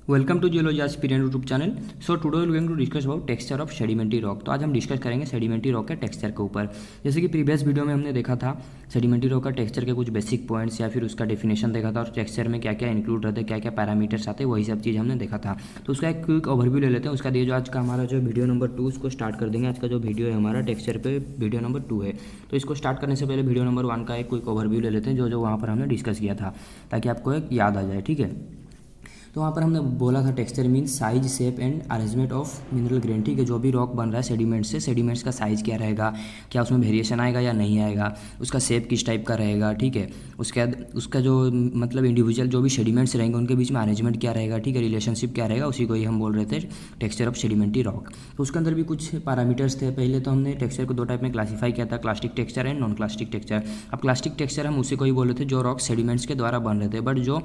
Welcome to geology aspirant YouTube channel. So today we going to discuss about texture of sedimentary rock. तो आज हम discuss करेंगे sedimentary rock के texture के ऊपर। जैसे कि प्रीवियस वीडियो में हमने देखा था सेडिमेंट्री रॉक का टेक्सचर के कुछ बेसिक पॉइंट्स या फिर उसका डेफिनेशन देखा था और टेक्सचर में क्या क्या इंक्लूड रहते हैं, क्या क्या पैरामीटर्स आते हैं, वही सब चीज़ हमने देखा था। तो उसका एक क्विक ओवरव्यू ले लेते हैं। उसका दिए जो आज का हमारा जो वीडियो नंबर 2 उसको स्टार्ट कर देंगे। आज का जो वीडियो है हमारा टेक्सचर पे वीडियो नंबर 2 है। तो इसको स्टार्ट करने से पहले वीडियो नंबर 1 का एक क्विक ओवरव्यू ले लेते हैं जो वहाँ पर हमने डिस्कस किया था, ताकि आपको एक याद आ जाए। ठीक है, तो वहाँ पर हमने बोला था texture means size, shape and arrangement of mineral grain. ठीक है, जो भी रॉक बन रहा है सेडिमेंट से, सेडिमेंट्स का साइज़ क्या रहेगा, क्या उसमें वेरिएशन आएगा या नहीं आएगा, उसका शेप किस टाइप का रहेगा। ठीक है, उसके बाद उसका जो मतलब इंडिविजुअल जो भी सेडिमेंट्स रहेंगे उनके बीच में अरेंजमेंट क्या रहेगा, ठीक है, रिलेशनशिप क्या रहेगा, उसी को ही हम बोल रहे थे टेक्सचर ऑफ सेडिमेंट्री रॉक। तो उसके अंदर भी कुछ पैरामीटर्स थे। पहले तो हमने टेक्सचर को दो टाइप में क्लासीफाई किया था, clastic texture and non clastic texture. अब क्लास्टिक टेक्सचर हम उसी को ही बोल रहे थे जो रॉक सेडिमेंट्स के द्वारा बन रहे थे, बट जो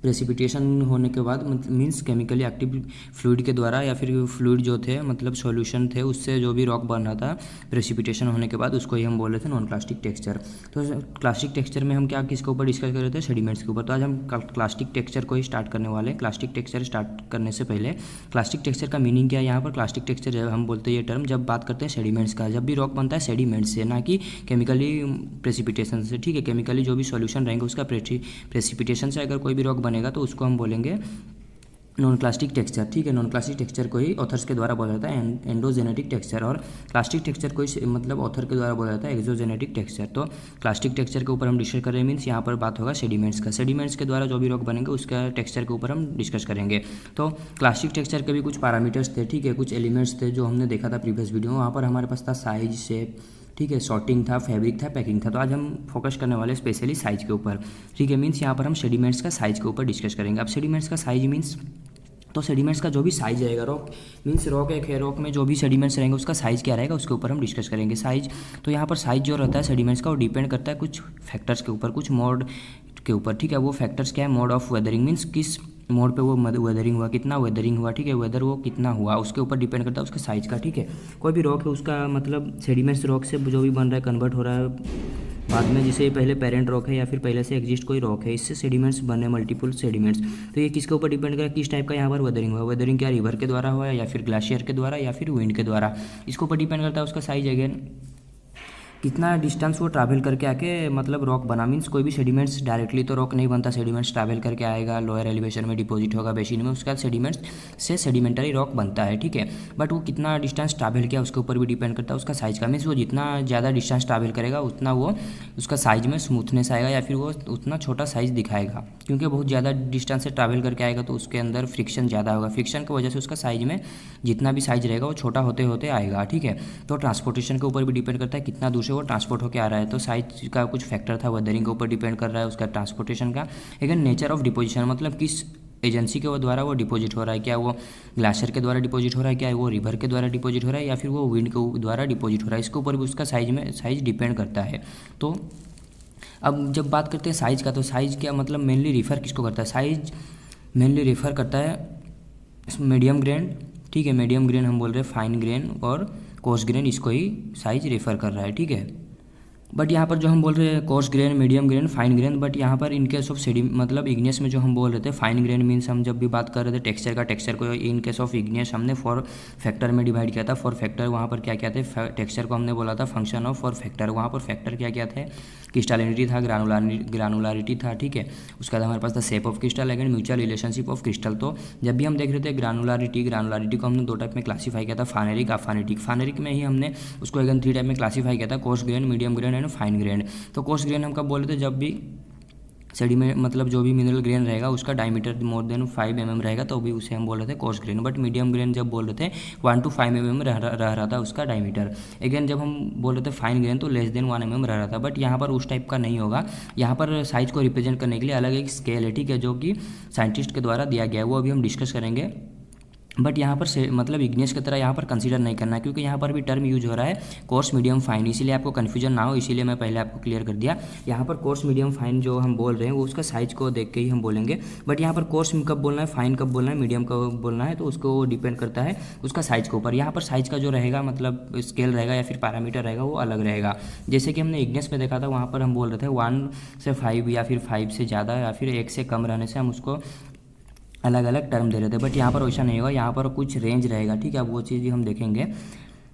प्रेसिपिटेशन होने के बाद मीन्स केमिकली एक्टिव फ्लूइड के द्वारा या फिर फ्लूइड जो थे मतलब सॉल्यूशन थे उससे जो भी रॉक बन रहा था प्रेसिपिटेशन होने के बाद, उसको ही हम बोल रहे थे नॉन क्लास्टिक टेक्सचर। तो क्लास्टिक टेक्सचर में हम क्या किसके ऊपर डिस्कस कर रहे थे, सेडिमेंट्स के ऊपर। तो आज हम क्लास्टिक टेक्सचर को ही स्टार्ट करने वाले हैं। क्लास्टिक टेक्सचर स्टार्ट करने से पहले क्लास्टिक टेक्सचर का मीनिंग क्या है। यहाँ पर क्लास्टिक टेक्सचर हम बोलते हैं ये टर्म जब बात करते हैं सेडिमेंट्स का, जब भी रॉक बनता है सेडिमेंट्स से, ना कि केमिकली प्रेसिपिटेशन से। ठीक है, केमिकली जो भी सॉल्यूशन रहेंगे उसका प्रेसिपिटेशन से अगर कोई भी रॉक बनेगा तो उसको हम बोलेंगे नॉन क्लास्टिक टेक्सचर। ठीक है, नॉन क्लास्टिक टेक्सचर को ही ऑथर्स के द्वारा बोला जाता है एंडोजेनेटिक टेक्सचर, और क्लास्टिक टेक्सचर को ही मतलब ऑथर के द्वारा बोला जाता है एक्सोजेनेटिक टेक्सचर। तो क्लास्टिक टेक्सचर के ऊपर हम डिस्कस कर रहे हैं, मीन्स यहाँ पर बात होगा सेडिमेंट्स का। सेडिमेंट्स के द्वारा जो भी रॉक बनेंगे उसका टेक्सचर के ऊपर हम डिस्कस करेंगे। तो क्लास्टिक टेक्सचर के भी कुछ पैरामीटर्स थे, ठीक है, कुछ एलिमेंट्स थे जो हमने देखा था प्रीवियस वीडियो में। वहाँ पर हमारे पास था साइज, शेप, ठीक है, सॉर्टिंग था, फैब्रिक था, पैकिंग था। तो आज हम फोकस करने वाले स्पेशली साइज के ऊपर। ठीक है, मीन्स यहाँ पर हम सेडिमेंट्स का साइज के ऊपर डिस्कस करेंगे। अब सेडिमेंट्स का साइज मीन्स, तो सेडिमेंट्स का जो भी साइज रहेगा, रॉक मीन्स रॉक एक है, रॉक में जो भी सेडिमेंट्स रहेंगे उसका साइज क्या रहेगा उसके ऊपर हम डिस्कस करेंगे साइज। तो यहाँ पर साइज जो रहता है सेडिमेंट्स का वो डिपेंड करता है कुछ फैक्टर्स के ऊपर, कुछ मोड के ऊपर। ठीक है, वो फैक्टर्स क्या है, मोड ऑफ वेदरिंग मीन्स किस मोड पे वो वेदरिंग हुआ, कितना वेदरिंग हुआ, ठीक है, वेदर वो कितना हुआ उसके ऊपर डिपेंड करता है उसके साइज़ का। ठीक है, कोई भी रॉक है उसका मतलब सेडिमेंट्स रॉक से जो भी बन रहा है कन्वर्ट हो रहा है बाद में, जिसे पहले पेरेंट रॉक है या फिर पहले से एग्जिस्ट कोई रॉक है, इससे सेडिमेंट्स बने मल्टीपल सेडिमेंट्स। तो ये किसके ऊपर डिपेंड करेगा, किस टाइप का यहाँ पर वेदरिंग हुआ, वेदरिंग क्या रिवर के द्वारा हुआ या फिर ग्लेशियर के द्वारा या फिर विंड के द्वारा, इसके ऊपर डिपेंड करता है उसका साइज। अगेन कितना डिस्टेंस वो ट्रैवल करके आके मतलब रॉक बना, मीन्स कोई भी सेडिमेंट्स डायरेक्टली तो रॉक नहीं बनता, सेडिमेंट्स ट्रैवल करके आएगा, लोअर एलिवेशन में डिपॉजिट होगा बेसिन में, उसके बाद सेडिमेंट्स से सेडिमेंटरी रॉक बनता है। ठीक है, बट वो कितना डिस्टेंस ट्रैवल किया उसके ऊपर भी डिपेंड करता है उसका साइज़ का। मीन्स वो जितना ज़्यादा डिस्टेंस ट्रैवल करेगा उतना वो उसका साइज़ में स्मूथनेस आएगा या फिर वो उतना छोटा साइज़ दिखाएगा, क्योंकि बहुत ज़्यादा डिस्टेंस से ट्रैवल करके आएगा तो उसके अंदर फ्रिक्शन ज़्यादा होगा, फ्रिक्शन की वजह से उसका साइज़ में जितना भी साइज़ रहेगा वो छोटा होते होते आएगा। ठीक है, तो ट्रांसपोर्टेशन के ऊपर भी डिपेंड करता है कितना दूर से वो ट्रांसपोर्ट होकर आ रहा है। तो साइज का कुछ फैक्टर था, वेदरिंग के ऊपर डिपेंड कर रहा है, उसका ट्रांसपोर्टेशन का। लेकिन नेचर ऑफ डिपोजिशन मतलब किस एजेंसी के द्वारा वो डिपॉजिट हो रहा है, क्या वो ग्लेशियर के द्वारा डिपॉजिट हो रहा है, क्या वो रिवर के द्वारा डिपॉजिट हो रहा है या फिर वो विंड के द्वारा डिपॉजिट हो रहा है, इसके ऊपर भी उसका साइज डिपेंड करता है। तो अब जब बात करते हैं साइज़ का, तो साइज़ क्या मतलब मेनली रिफ़र किसको करता है, साइज मेनली रेफ़र करता है मीडियम ग्रेन। ठीक है, मीडियम ग्रेन हम बोल रहे हैं, फाइन ग्रेन और कोर्स ग्रेन, इसको ही साइज रेफ़र कर रहा है। ठीक है, बट यहाँ पर जो हम बोल रहे हैं coarse grain, medium grain, fine grain, but यहाँ पर इन केस ऑफ मतलब इग्नियस में जो हम बोल रहे थे फाइन ग्रेन मीन्स हम जब भी बात कर रहे थे टेक्सचर का, टेक्सचर को इन केस ऑफ इग्नियस हमने फॉर फैक्टर में डिवाइड किया था। फॉर फैक्टर वहाँ पर क्या क्या थे, टेक्सचर को हमने बोला था फंक्शन ऑफ फॉर फैक्टर। वहाँ पर फैक्टर क्या क्या थे, क्रिस्टलिटी था, ग्रानुलारिटी था। ठीक है, उसके बाद हमारे पास था shape of crystal and mutual relationship of crystal. तो जब भी हम देख रहे थे ग्रानुलारिटी को हमने दो टाइप में क्लासीफाई किया था, फानेरिक, अफानेटिक। फानेरिक में ही हमने उसको अगेन 3 टाइप में क्लासीफाई किया था, coarse grain, medium grain and fine grain. तो कोर्स ग्रेन हम कब बोल रहे थे, जब भी सेडिमेंट मतलब जो भी मिनरल ग्रेन रहेगा उसका डायमीटर मोर देन 5 mm रहेगा तो भी उसे हम बोल रहे थे coarse grain. But medium grain जब बोल रहे थे 1 to 5 mm रह रहा था उसका डायमीटर। अगेन जब हम बोल रहे थे फाइन ग्रेन तो लेस देन 1 mm रह रहा था। बट यहाँ पर उस टाइप का नहीं होगा, यहाँ पर साइज को रिप्रेजेंट करने के लिए अलग एक स्केल है, ठीक है, जो कि साइंटिस्ट के द्वारा दिया गया है, वो अभी हम डिस्कस करेंगे। बट यहाँ पर से मतलब इग्नियस की तरह यहाँ पर कंसीडर नहीं करना है, क्योंकि यहाँ पर भी टर्म यूज हो रहा है कोर्स, मीडियम, फाइन, इसीलिए आपको कन्फ्यूजन ना हो, इसीलिए मैं पहले आपको क्लियर कर दिया। यहाँ पर कोर्स, मीडियम, फाइन जो हम बोल रहे हैं वो उसका साइज को देख के ही हम बोलेंगे। बट यहाँ पर कोर्स कब बोलना है, फाइन कब बोलना है, मीडियम कब बोलना है, तो उसको डिपेंड करता है उसका साइज के ऊपर। यहाँ पर साइज का जो रहेगा मतलब स्केल रहेगा या फिर पैरामीटर रहेगा वो अलग रहेगा। जैसे कि हमने इग्नियस में देखा था, वहाँ पर हम बोल रहे थे 1 से 5 या फिर 5 से ज़्यादा या फिर 1 से कम रहने से हम उसको अलग अलग टर्म दे रहे थे, बट यहाँ पर वैसा नहीं होगा, यहाँ पर कुछ रेंज रहेगा, ठीक है। अब वो चीज़ हम देखेंगे।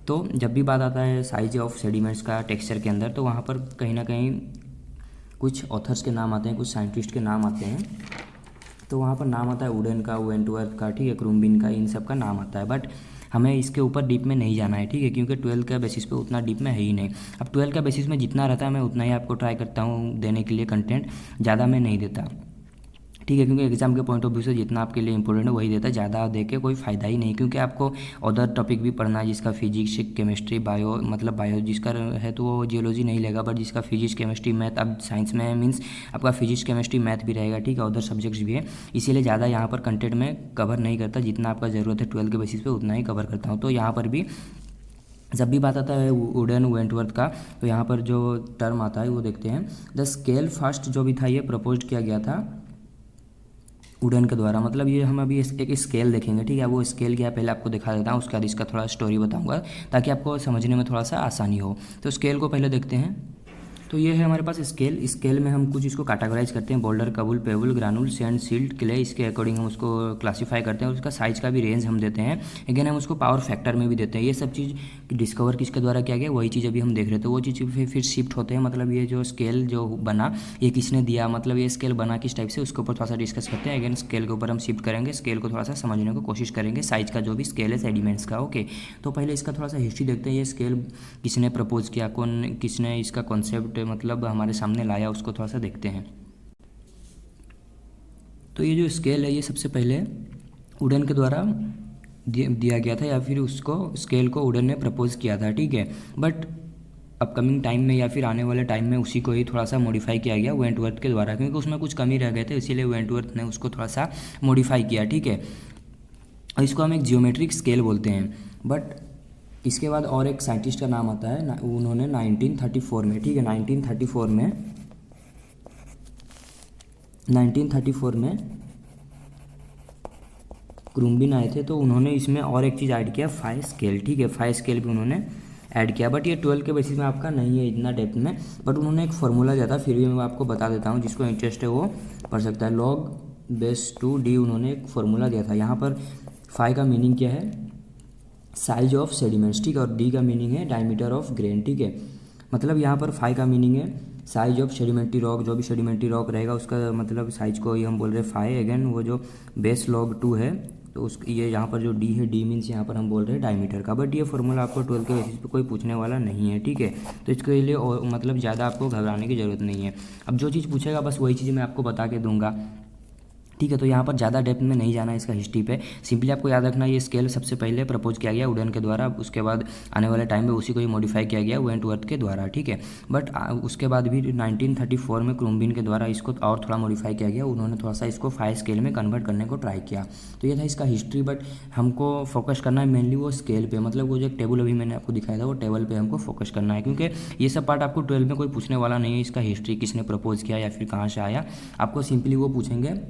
तो जब भी बात आता है साइज ऑफ सेडिमेंट्स का टेक्सचर के अंदर, तो वहाँ पर कहीं ना कहीं कुछ ऑथर्स के नाम आते हैं, कुछ साइंटिस्ट के नाम आते हैं। तो वहाँ पर नाम आता है वुडन का, वेंटवर्थ का, ठीक है, क्रूम्बिन का, इन सब का नाम आता है। बट हमें इसके ऊपर डीप में नहीं जाना है, ठीक है, क्योंकि 12 का बेसिस पे उतना डीप में है ही नहीं। अब 12 का बेसिस में जितना रहता है मैं उतना ही आपको ट्राई करता हूँ देने के लिए कंटेंट, ज़्यादा मैं नहीं देता, ठीक है, क्योंकि एग्जाम के पॉइंट ऑफ व्यू से जितना आपके लिए इंपॉर्टेंट है वही देता है, ज़्यादा दे के कोई फ़ायदा ही नहीं, क्योंकि आपको अदर टॉपिक भी पढ़ना है जिसका फिजिक्स केमिस्ट्री बायो, मतलब बायो जिसका है तो वो जियोलॉजी नहीं लेगा, बट जिसका फिजिक्स केमिस्ट्री मैथ, अब साइंस में मीन्स आपका फिजिक्स केमिस्ट्री मैथ भी रहेगा, ठीक है, अदर सब्जेक्ट्स भी है, इसीलिए ज़्यादा यहाँ पर कंटेंट में कवर नहीं करता, जितना आपका ज़रूरत है 12 के बेसिस पे उतना ही कवर करता हूँ। तो यहाँ पर भी जब भी बात आता है वुडन वेंटवर्थ का, तो यहाँ पर जो टर्म आता है वो देखते हैं। द स्केल फर्स्ट जो भी था ये प्रपोज किया गया था वुडन के द्वारा, मतलब ये हम अभी एक स्केल देखेंगे, ठीक है। वो स्केल क्या है पहले आपको दिखा देता हूँ, उसके बाद इसका थोड़ा स्टोरी बताऊँगा ताकि आपको समझने में थोड़ा सा आसानी हो। तो स्केल को पहले देखते हैं। तो ये है हमारे पास स्केल। स्केल में हम कुछ इसको कैटेगराइज करते हैं, boulder, cobble, pebble, granule, sand, silt, clay, इसके अकॉर्डिंग हम उसको क्लासीफाई करते हैं, और उसका साइज का भी रेंज हम देते हैं। अगेन हम उसको पावर फैक्टर में भी देते हैं। ये सब चीज़ डिस्कवर किसके द्वारा किया गया, वही चीज़ अभी हम देख रहे थे। वो चीज़ फिर शिफ्ट होते हैं, मतलब ये जो स्केल जो बना ये किसने दिया, मतलब ये स्केल बना किस टाइप से, उसके ऊपर थोड़ा सा डिस्कस करते हैं। अगेन स्केल के ऊपर हम शिफ्ट करेंगे, स्केल को थोड़ा सा समझने को कोशिश करेंगे, साइज का जो भी स्केल है सेडिमेंट्स का। ओके, तो पहले इसका थोड़ा सा हिस्ट्री देखते हैं। ये स्केल किसने प्रपोज किया, किसने इसका कॉन्सेप्ट मतलब हमारे सामने लाया, उसको थोड़ा सा देखते हैं। तो ये जो स्केल है ये सबसे पहले वुडन के द्वारा दिया गया था, या फिर उसको स्केल को वुडन ने प्रपोज किया था, ठीक है। बट अपकमिंग टाइम में या फिर आने वाले टाइम में उसी को ही थोड़ा सा मॉडिफाई किया गया वेंटवर्थ के द्वारा, क्योंकि उसमें कुछ कमी रह गए थे, इसीलिए वेंटवर्थ ने उसको थोड़ा सा मॉडिफाई किया, ठीक है। इसको हम एक जियोमेट्रिक स्केल बोलते हैं। बट इसके बाद और एक साइंटिस्ट का नाम आता है, उन्होंने 1934 में, ठीक है, 1934 में क्रूम्बिन आए थे, तो उन्होंने इसमें और एक चीज़ ऐड किया, फाई स्केल, ठीक है, फाई स्केल भी उन्होंने ऐड किया। बट ये 12 के बेसिस में आपका नहीं है इतना डेप्थ में, बट उन्होंने एक फार्मूला दिया था, फिर भी मैं आपको बता देता हूँ, जिसको इंटरेस्ट है वो पढ़ सकता है। लॉग बेस 2d उन्होंने एक फार्मूला दिया था। यहाँ पर फाई का मीनिंग क्या है, साइज ऑफ सेडिमेंट्स, ठीक है, और डी का मीनिंग है डायमीटर ऑफ ग्रेन, ठीक है। मतलब यहाँ पर फाई का मीनिंग है साइज ऑफ सेडिमेंट्री रॉक, जो भी सेडिमेंट्री रॉक रहेगा उसका मतलब साइज को ही हम बोल रहे हैं फाई। अगेन वो जो बेस लॉग 2 है, तो उस ये यहाँ पर जो डी है, डी मीन्स यहाँ पर हम बोल रहे हैं डायमीटर का। बट ये फार्मूला आपको 12 के बेसिस पे कोई पूछने वाला नहीं है, ठीक है। तो इसके लिए मतलब ज़्यादा आपको घबराने की ज़रूरत नहीं है। अब जो चीज़ पूछेगा बस वही चीज़ मैं आपको बता के दूंगा, ठीक है। तो यहाँ पर ज़्यादा डेप्थ में नहीं जाना है इसका हिस्ट्री पे, सिंपली आपको याद रखना ये स्केल सबसे पहले प्रपोज किया गया वुडन के द्वारा, उसके बाद आने वाले टाइम में उसी को ही मॉडिफाई किया गया वेंटवर्थ के द्वारा, ठीक है। बट उसके बाद भी 1934 में क्रूम्बिन के द्वारा इसको और थोड़ा मॉडिफाई किया गया, उन्होंने थोड़ा सा इसको 5 स्केल में कन्वर्ट करने को ट्राई किया। तो ये था इसका हिस्ट्री। बट हमको फोकस करना है मेनली वो स्केल पे, मतलब वो जो एक टेबल अभी मैंने आपको दिखाया था वो टेबल पे हमको फोकस करना है, क्योंकि ये सब पार्ट आपको 12 में कोई पूछने वाला नहीं है। इसका हिस्ट्री किसने प्रपोज किया या फिर कहाँ से आया, आपको सिंपली वो पूछेंगे,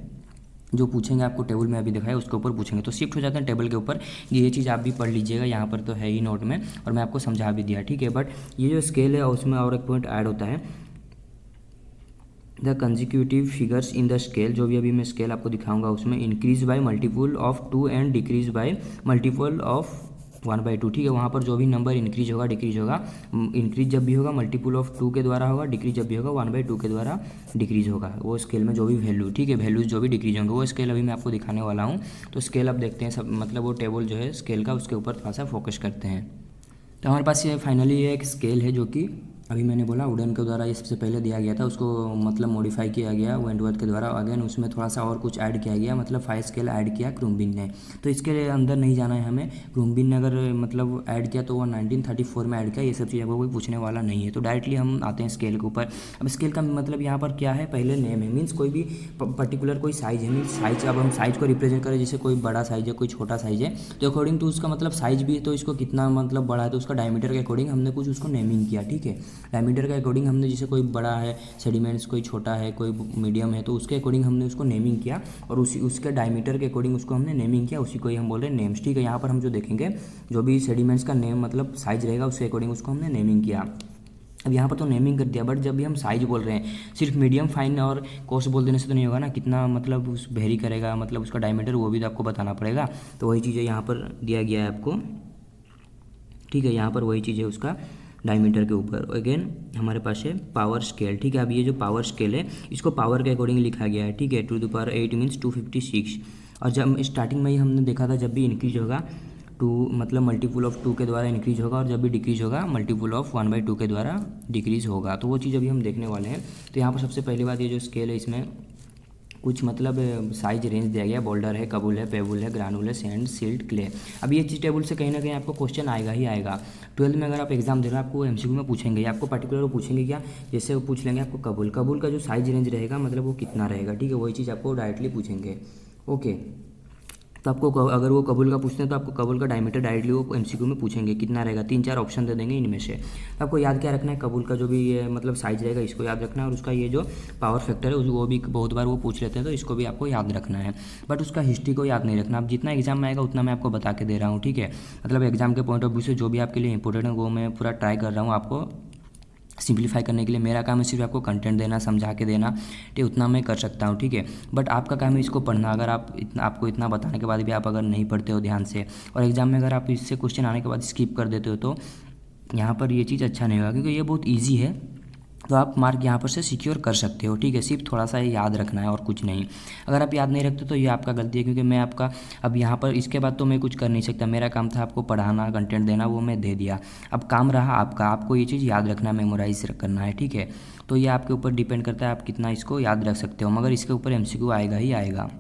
जो पूछेंगे आपको टेबल में अभी दिखाया उसके ऊपर पूछेंगे। तो शिफ्ट हो जाते हैं टेबल के ऊपर। ये चीज़ आप भी पढ़ लीजिएगा, यहाँ पर तो है ही नोट में, और मैं आपको समझा भी दिया, ठीक है। बट ये जो स्केल है उसमें और एक पॉइंट ऐड होता है, the consecutive figures in the scale, जो भी अभी मैं स्केल आपको दिखाऊंगा उसमें increase by multiple of 2 and decrease by multiple of 1/2, ठीक है। वहाँ पर जो भी नंबर इंक्रीज होगा डिक्रीज होगा, इंक्रीज जब भी होगा मल्टीपल ऑफ 2 के द्वारा होगा, डिक्रीज जब भी होगा 1/2 के द्वारा डिक्रीज होगा, वो स्केल में जो भी वैल्यू, ठीक है, वैल्यूज जो भी डिक्रीज होंगे वो स्केल अभी मैं आपको दिखाने वाला हूँ। तो स्केल अब देखते हैं सब, मतलब वो टेबल जो है स्केल का उसके ऊपर थोड़ा सा फोकस करते हैं। तो हमारे पास ये फाइनली ये एक स्केल है जो कि अभी मैंने बोला वुडन के द्वारा ये सबसे पहले दिया गया था, उसको मतलब मॉडिफाई किया गया वेंटवर्थ के द्वारा। अगेन उसमें थोड़ा सा और कुछ ऐड किया गया, मतलब 5 स्केल ऐड किया क्रूम्बिन ने। तो इसके अंदर नहीं जाना है हमें, क्रूम्बिन ने अगर मतलब ऐड किया तो वो 1934 में ऐड किया, ये सब चीज़ आपको कोई पूछने वाला नहीं है। तो डायरेक्टली हम आते हैं स्केल के ऊपर। अब स्केल का मतलब यहाँ पर क्या है, पहले नेम है, मीन्स कोई भी पर्टिकुलर कोई साइज है, मीन्स साइज। अब हम साइज को रिप्रेजेंट करें, जैसे कोई बड़ा साइज है कोई छोटा साइज है, तो अकॉर्डिंग टू उसका मतलब साइज भी है, तो इसको कितना मतलब बड़ा है तो उसका डायमीटर के अकॉर्डिंग हमने कुछ उसको नेमिंग किया, ठीक है। डायमीटर के अकॉर्डिंग हमने, जैसे कोई बड़ा है सेडिमेंट्स, कोई छोटा है, कोई मीडियम है, तो उसके अकॉर्डिंग हमने उसको नेमिंग किया, और उसके डायमीटर के अकॉर्डिंग उसको हमने नेमिंग किया, उसी को ही हम बोल रहे हैं नेम्स, ठीक है। यहाँ पर हम जो देखेंगे जो भी सेडिमेंट्स का नेम मतलब साइज रहेगा उसके अकॉर्डिंग उसको हमने नेमिंग किया। अब यहाँ पर तो नेमिंग कर दिया, बट जब भी हम साइज बोल रहे हैं सिर्फ मीडियम फाइन और कोर्स बोल देने से तो नहीं होगा ना, कितना मतलब उस वेरी करेगा, मतलब उसका डायमीटर वो भी तो आपको बताना पड़ेगा। तो वही चीज़ें यहाँ पर दिया गया है आपको, ठीक है। यहाँ पर वही चीज़ है उसका डायमीटर के ऊपर। अगेन हमारे पास है पावर स्केल, ठीक है। अब ये जो पावर स्केल है इसको पावर के अकॉर्डिंग लिखा गया है, ठीक है। 2⁸ मीन्स 256। और जब स्टार्टिंग में ही हमने देखा था जब भी इंक्रीज होगा 2 मतलब मल्टीपुल ऑफ 2 के द्वारा इंक्रीज होगा, और जब भी डिक्रीज होगा मल्टीपुल ऑफ 1/2 के द्वारा डिक्रीज होगा। तो वो चीज़ अभी हम देखने वाले हैं। तो यहाँ पर सबसे पहली बात, ये जो स्केल है इसमें कुछ मतलब साइज रेंज दिया गया है। बोल्डर है, कबूल है, पेबुल है, ग्रानुल है, सैंड, सिल्ट, क्ले। अब ये चीज़ टेबल से कहीं ना कहीं आपको क्वेश्चन आएगा ही आएगा। 12th में अगर आप एग्जाम दे रहे हो आपको एमसीक्यू में पूछेंगे, आपको पर्टिकुलर वो पूछेंगे क्या, जैसे वो पूछ लेंगे आपको कबूल का जो साइज रेंज रहेगा मतलब वो कितना रहेगा, ठीक है। वही चीज़ आपको डायरेक्टली पूछेंगे, ओके। तो आपको अगर वो कबूल का पूछते हैं तो आपको कबूल का डायमीटर डायरेक्टली वो एमसीक्यू में पूछेंगे कितना रहेगा। 3-4 ऑप्शन दे देंगे इनमें से। तो आपको याद क्या रखना है, कबूल का जो भी ये मतलब साइज रहेगा इसको याद रखना है, और उसका ये जो पावर फैक्टर है वो भी बहुत बार वो पूछ लेते हैं, तो इसको भी आपको याद रखना है। बट उसका हिस्ट्री को याद नहीं रखना। अब जितना एग्जाम में आएगा उतना मैं आपको बता के दे रहा हूँ, ठीक है। मतलब एग्जाम के पॉइंट ऑफ व्यू से जो भी आपके लिए इंपॉर्टेंट है वो मैं पूरा ट्राई कर रहा हूँ आपको सिंप्लीफाई करने के लिए। मेरा काम है सिर्फ आपको कंटेंट देना, समझा के देना, ठीक, उतना मैं कर सकता हूँ, ठीक है। बट आपका काम है इसको पढ़ना। अगर आपको इतना बताने के बाद भी आप अगर नहीं पढ़ते हो ध्यान से, और एग्जाम में अगर आप इससे क्वेश्चन आने के बाद स्किप कर देते हो, तो यहाँ पर ये चीज़ अच्छा नहीं होगा, क्योंकि ये बहुत ईजी है। तो आप मार्क यहाँ पर से सिक्योर कर सकते हो, ठीक है। सिर्फ थोड़ा सा याद रखना है और कुछ नहीं। अगर आप याद नहीं रखते तो ये आपका गलती है, क्योंकि मैं आपका अब यहाँ पर इसके बाद तो मैं कुछ कर नहीं सकता। मेरा काम था आपको पढ़ाना, कंटेंट देना, वो मैं दे दिया। अब काम रहा आपका, आपको ये चीज़ याद रखना, मेमोराइज करना है, ठीक है। तो ये आपके ऊपर डिपेंड करता है आप कितना इसको याद रख सकते हो, मगर इसके ऊपर एमसीक्यू आएगा ही आएगा।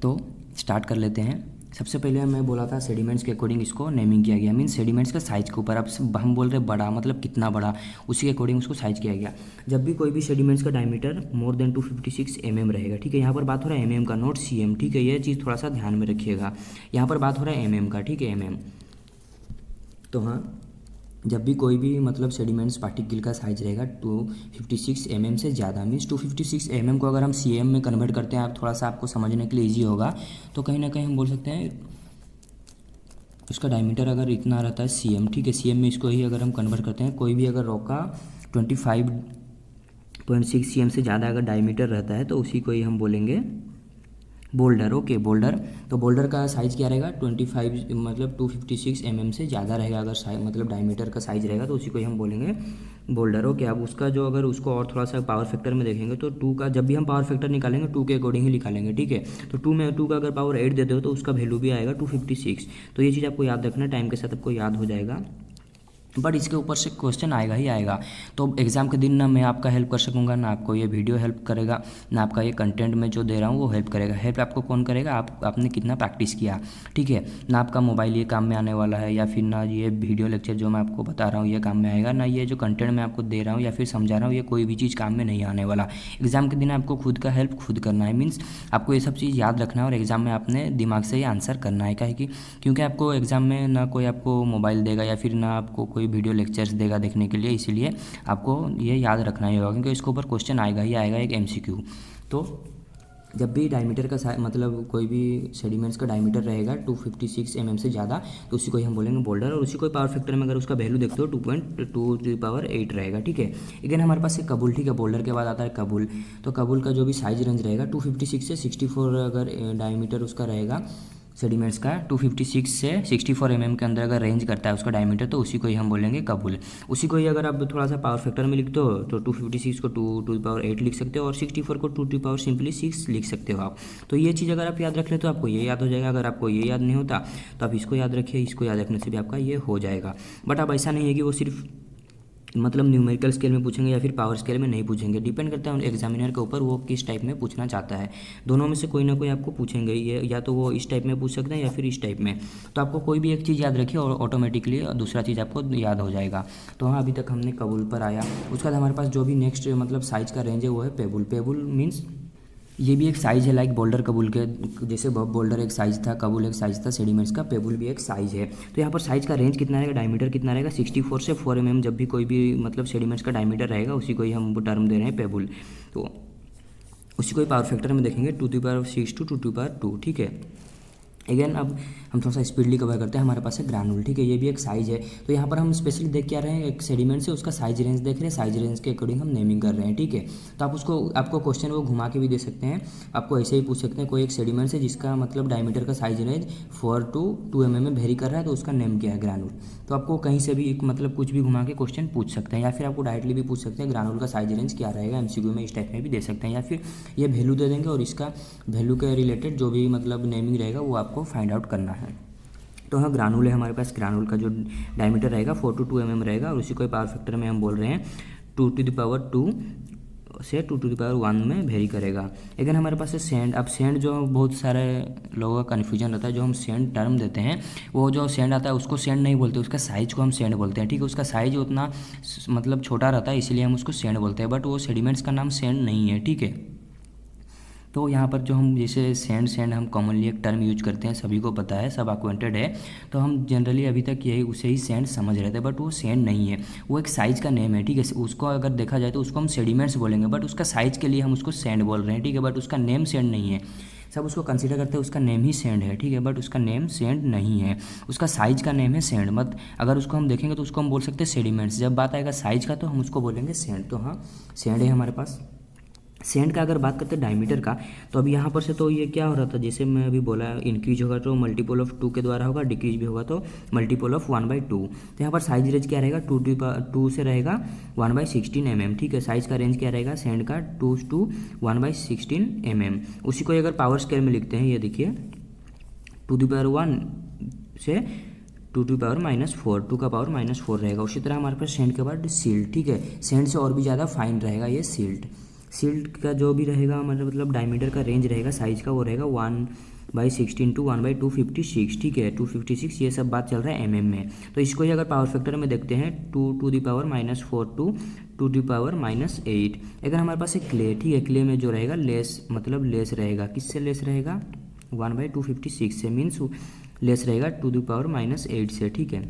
तो स्टार्ट कर लेते हैं। सबसे पहले मैं बोला था सेडिमेंट्स के अकॉर्डिंग इसको नेमिंग किया गया, मीन्स सेडिमेंट्स का साइज के ऊपर। अब हम बोल रहे बड़ा मतलब कितना बड़ा, उसी के अकॉर्डिंग उसको साइज किया गया। जब भी कोई भी सेडिमेंट्स का डायमीटर मोर देन 256 mm रहेगा, ठीक है। यहाँ पर बात हो रहा है mm का, नॉट cm, ठीक है। ये चीज़ थोड़ा सा ध्यान में रखिएगा। यहाँ पर बात हो रहा है mm का, ठीक है, mm। तो हाँ, जब भी कोई भी मतलब सेडिमेंट्स पार्टिकल का साइज रहेगा 256 mm से ज़्यादा, मीन्स 256 mm को अगर हम cm में कन्वर्ट करते हैं, आप थोड़ा सा आपको समझने के लिए ईजी होगा, तो कहीं ना कहीं हम बोल सकते हैं उसका डायमीटर अगर इतना रहता है cm, ठीक है। cm में इसको ही अगर हम कन्वर्ट करते हैं, कोई भी अगर रॉक का 25.6 cm से ज़्यादा अगर डायमीटर रहता है तो उसी को ही हम बोलेंगे बोल्डर, ओके, बोल्डर। तो बोल्डर का साइज़ क्या रहेगा 25 मतलब 256 mm से ज़्यादा रहेगा अगर मतलब डायमीटर का साइज़ रहेगा, तो उसी को ही हम बोलेंगे बोल्डर, ओके। अब उसका जो अगर उसको और थोड़ा सा पावर फैक्टर में देखेंगे तो 2 का जब भी हम पावर फैक्टर निकालेंगे 2 के अकॉर्डिंग ही निकालेंगे, ठीक है। तो 2 का अगर पावर 8 देते हो तो उसका वैल्यू भी आएगा 256। तो ये चीज़ आपको याद रखना, टाइम के साथ आपको याद हो जाएगा। बट इसके ऊपर से क्वेश्चन आएगा ही आएगा। तो एग्ज़ाम के दिन ना मैं आपका हेल्प कर सकूँगा, ना आपको ये वीडियो हेल्प करेगा, ना आपका ये कंटेंट में जो दे रहा हूँ वो हेल्प करेगा। हेल्प आपको कौन करेगा, आपने कितना प्रैक्टिस किया, ठीक है। ना आपका मोबाइल ये काम में आने वाला है, या फिर ना ये वीडियो लेक्चर जो मैं आपको बता रहा हूँ ये काम में आएगा, ना ये जो कंटेंट मैं आपको दे रहा हूँ या फिर समझा रहा हूँ ये कोई भी चीज़ काम में नहीं आने वाला। एग्ज़ाम के दिन आपको खुद का हेल्प खुद करना है, मीन्स आपको ये सब चीज़ याद रखना है और एग्ज़ाम में आपने दिमाग से ही आंसर करना है। क्या है कि क्योंकि आपको एग्ज़ाम में ना कोई आपको मोबाइल देगा या फिर ना आपको कोई वीडियो लेक्चर्स देगा देखने के लिए, इसीलिए आपको ये याद रखना ही होगा, क्योंकि इसके ऊपर क्वेश्चन आएगा ही आएगा, एक एमसीक्यू। तो जब भी डायमीटर का मतलब कोई भी सेडिमेंट्स का डायमीटर रहेगा 256 mm से ज़्यादा, तो उसी को ही हम बोलेंगे बोल्डर। और उसी को पावर फैक्टर में अगर उसका वैल्यू देखते हो 2.2 रहेगा, ठीक है। अगेन हमारे पास एक कबूल, ठीक है। बोल्डर के बाद आता है कबूल। तो कबूल का जो भी साइज रेंज रहेगा 256 से 64 अगर डायमीटर उसका रहेगा सेडिमेंट्स का, 256 से 64 mm के अंदर अगर रेंज करता है उसका डायमीटर, तो उसी को ही हम बोलेंगे कबूल। उसी को ही अगर आप थोड़ा सा पावर फैक्टर में लिखते हो तो 256 को 2⁸ लिख सकते हो, और 64 को 2⁻6 लिख सकते हो आप। तो ये चीज़ अगर आप याद रख ले तो आपको ये याद हो जाएगा। अगर आपको ये याद नहीं होता तो आप इसको याद रखिए, इसको याद रखने से भी आपका ये हो जाएगा। बट अब ऐसा नहीं है कि वो सिर्फ मतलब न्यूमेरिकल स्केल में पूछेंगे या फिर पावर स्केल में नहीं पूछेंगे, डिपेंड करता है एग्जामिनर के ऊपर वो किस टाइप में पूछना चाहता है। दोनों में से कोई ना कोई आपको पूछेंगे, ये या तो वो इस टाइप में पूछ सकते हैं या फिर इस टाइप में। तो आपको कोई भी एक चीज़ याद रखिए और ऑटोमेटिकली दूसरा चीज़ आपको याद हो जाएगा। तो हाँ, अभी तक हमने कबूल पर आया। उसके बाद हमारे पास जो भी नेक्स्ट मतलब साइज़ का रेंज है वो है पेबुल। पेबुल मीन्स ये भी एक साइज़ है लाइक बोल्डर कबूल के, जैसे बोल्डर एक साइज़ था, कबूल एक साइज़ था, सेडिमेंट्स का पेबुल भी एक साइज़ है। तो यहाँ पर साइज़ का रेंज कितना रहेगा, डायमीटर कितना रहेगा 64 से 4 mm। जब भी कोई भी मतलब सेडिमेंट्स का डायमीटर रहेगा उसी को ही हम टर्म दे रहे हैं पेबुल। तो उसी को ही पावर फैक्टर में देखेंगे 2⁶ to 2⁵, ठीक है। अगेन अब हम थोड़ा सा स्पीडली कवर करते हैं। हमारे पास है ग्रानुल, ठीक है, ये भी एक साइज है। तो यहाँ पर हम स्पेशली देख क्या रहे हैं, एक सेडिमेंट से उसका साइज रेंज देख रहे हैं, साइज रेंज के अकॉर्डिंग हम नेमिंग कर रहे हैं, ठीक है। तो आप उसको आपको क्वेश्चन वो घुमा के भी दे सकते हैं, आपको ऐसे ही पूछ सकते हैं कोई एक सेडिमेंट से जिसका मतलब डायमीटर का साइज रेंज 4 to 2 mm में वेरी कर रहा है, तो उसका नेम क्या है, ग्रानुल। तो आपको कहीं से भी मतलब कुछ भी घुमा के क्वेश्चन पूछ सकते हैं, या फिर आपको डायरेक्टली भी पूछ सकते हैं ग्रानुल का साइज रेंज क्या रहेगा, MCQ में इस टाइप में भी दे सकते हैं, या फिर ये वैल्यू दे देंगे और इसका वैल्यू के रिलेटेड जो भी मतलब नेमिंग रहेगा वो आपको फाइंड आउट करना है। तो हाँ, ग्रानुल है हमारे पास। ग्रानुल का जो डायमीटर रहेगा 4 to 2 mm रहेगा, और उसी को पावर फैक्टर में हम बोल रहे हैं 2 से 2 में वेरी करेगा। लेकिन हमारे पास है सेंड। अब सेंड जो बहुत सारे लोगों का कन्फ्यूजन रहता है, जो हम सेंड टर्म देते हैं वो जो सेंड आता है उसको सेंड नहीं बोलते, उसका साइज को हम सेंड बोलते हैं, ठीक है। उसका साइज उतना मतलब छोटा रहता है, इसीलिए हम उसको सेंड बोलते हैं, बट वो सेडिमेंट्स का नाम सेंड नहीं है, ठीक है। तो यहाँ पर जो हम जैसे सेंड हम कॉमनली एक टर्म यूज करते हैं, सभी को पता है, सब अक्वेंटेड है, तो हम जनरली अभी तक यही उसे ही सेंड समझ रहे थे, बट वो सेंड नहीं है, वो एक साइज़ का नेम है, ठीक है। उसको अगर देखा जाए तो उसको हम सेडिमेंट्स बोलेंगे, बट उसका साइज़ के लिए हम उसको सेंड बोल रहे हैं, ठीक है, बट उसका नेम सेंड नहीं है। सब उसको कंसीडर करते हैं उसका नेम ही सेंड है, ठीक है, बट उसका नेम सेंड नहीं है, उसका साइज का नेम है सेंड। मत अगर उसको हम देखेंगे तो उसको हम बोल सकते हैं सेडिमेंट्स, जब बात आएगा साइज का तो हम उसको बोलेंगे सेंड। तो हाँ, सेंड है हमारे पास। सेंड का अगर बात करते हैं डायमीटर का, तो अभी यहाँ पर से तो ये क्या हो रहा था, जैसे मैं अभी बोला इंक्रीज होगा तो मल्टीपल ऑफ 2 के द्वारा होगा, डिक्रीज भी होगा तो मल्टीपल ऑफ 1/2। तो यहाँ पर साइज रेंज क्या रहेगा, 2 से रहेगा 1/16 mm, ठीक है। साइज का रेंज क्या रहेगा सेंड का, 2 to 1/16 mm। उसी को अगर पावर स्केल में लिखते हैं, ये देखिए 2⁻1 से 2⁻⁻4, 2 का पावर -4 रहेगा। उसी तरह हमारे पास सेंड के बाद सील्ड, ठीक है, सेंड से और भी ज़्यादा फाइन रहेगा ये सील्ड का जो भी रहेगा मतलब डायमीटर का रेंज रहेगा साइज का, वो रहेगा 1/16 to 1/256, ठीक है, 256, ये सब बात चल रहा है mm में। तो इसको ही अगर पावर फैक्टर में देखते हैं 2⁻⁻4 to 2⁻⁻8। अगर हमारे पास एक क्ले, ठीक है, क्ले में जो रहेगा लेस मतलब लेस रहेगा, किससे लेस रहेगा, 1/256 से, मीन्स लेस रहेगा 2⁻⁻8 से, ठीक है।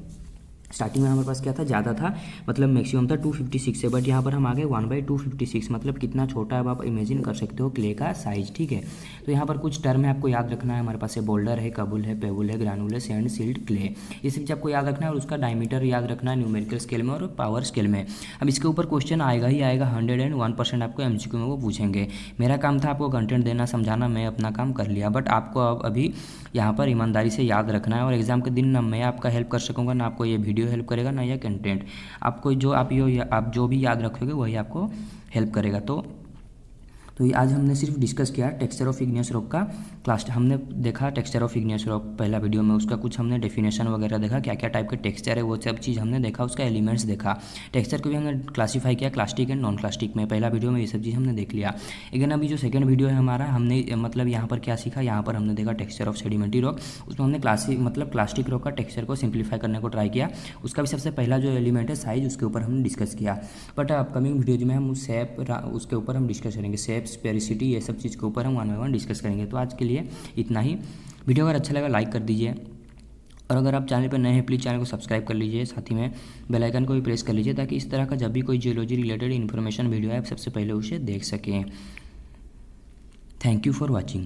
स्टार्टिंग में हमारे पास क्या था, ज़्यादा था, मतलब मैक्सिमम था 256 से, बट यहाँ पर हम आ गए 1/256, मतलब कितना छोटा है, अब आप इमेजिन कर सकते हो क्ले का साइज, ठीक है। तो यहाँ पर कुछ टर्म है आपको याद रखना है, हमारे पास है बोल्डर है, कबुल है, पेबुल है, ग्रानुल है, सैंड, सील्ड, क्ले, ये सब चीज़ आपको याद रखना है, और उसका डायमीटर याद रखना है न्यूमेरिकल स्केल में और पावर स्केल में। अब इसके ऊपर क्वेश्चन आएगा ही आएगा, 101% आपको MCQ में वो पूछेंगे। मेरा काम था आपको कंटेंट देना, समझाना, मैं अपना काम कर लिया, बट आपको अब अभी यहाँ पर ईमानदारी से याद रखना है, और एग्जाम के दिन ना मैं आपका हेल्प कर सकूँगा, ना आपको ये वीडियो हेल्प करेगा, ना ये कंटेंट आपको, जो आप जो भी याद रखोगे वही आपको हेल्प करेगा। तो ये आज हमने सिर्फ डिस्कस किया टेक्सचर ऑफ इग्नियस रॉक का क्लास। हमने देखा टेक्सचर ऑफ इग्नियस रॉक पहला वीडियो में, उसका कुछ हमने डेफिनेशन वगैरह देखा, क्या क्या टाइप के टेक्सचर है वो सब चीज़ हमने देखा, उसका एलिमेंट्स देखा, टेक्सचर को भी हमने क्लासीफाई किया क्लास्टिक एंड नॉन क्लास्टिक में, पहला वीडियो में ये सब चीज़ हमने देख लिया। लेकिन अभी जो सेकंड वीडियो है हमारा, हमने मतलब यहाँ पर क्या सीखा, यहाँ पर हमने देखा टेक्सचर ऑफ सेडिमेंट्री रॉक, उसमें हमने प्लास्टिक रॉक का टेक्सचर को सिंप्लीफाई करने को ट्राई किया, उसका भी सबसे पहला जो एलिमेंट है साइज, उसके ऊपर हमने डिस्कस किया। बट अपकमिंग वीडियोज में हम उस शेप उसके ऊपर हम डिस्कस करेंगे, शेप, स्पेरिसिटी, ये सब चीज़ के ऊपर हम 1 by 1 डिस्कस करेंगे। तो आज के लिए इतना ही। वीडियो अगर अच्छा लगा लाइक कर दीजिए, और अगर आप चैनल पर नए हैं प्लीज़ चैनल को सब्सक्राइब कर लीजिए, साथ ही में बेल आइकन को भी प्रेस कर लीजिए, ताकि इस तरह का जब भी कोई जियोलॉजी रिलेटेड इन्फॉर्मेशन वीडियो है आप सबसे पहले उसे देख सकें। Thank you for watching.